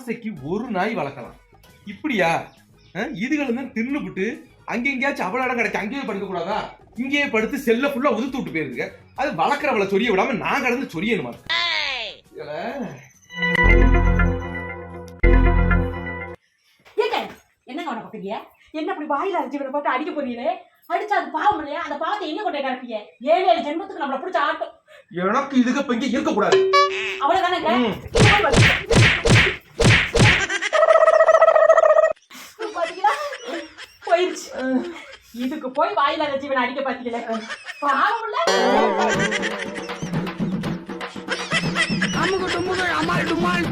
ஆசைக்கு ஒரு நாய் வளர்க்கலாம். இப்படியா? இதுகள் தான் தின்னுபிட்டு அங்க எங்கேயாச்சும் அவ்வளவு இடம் கிடைக்கும், அங்கேயே படுக்க கூடாதா? இங்கேயே படுத்து செல்ல ஃபுல்லா உதுத்து விட்டு போயிருங்க. அது வளர்க்குறவளை சொரிய விடாம நான் கடந்து சொரியணுமா? என்னங்க உன பாக்குறீங்க? என்ன அப்படி வாயில அரைச்சி போட்டு அடிக்க போறீங்களே? அடிச்சா அது பாவம் இல்லையா? அந்த பாவத்தை எங்க கொண்டே கிடப்பீங்க? 7 ஜென்மத்துக்கு நம்மள பிடிச்ச ஆட்டம். எனக்கு இதுக்கு இப்ப இங்க இருக்க கூடாது. அவ்வளவுதானங்க. பாத்தீங்களா? போயிடுச்சு. இதுக்கு போய் வாயில அரைச்சி அடிக்க பாத்தீங்களே? பாவம் இல்ல. அம்முக்கு டும்முக்கு அம்மாள் டும்மாள்.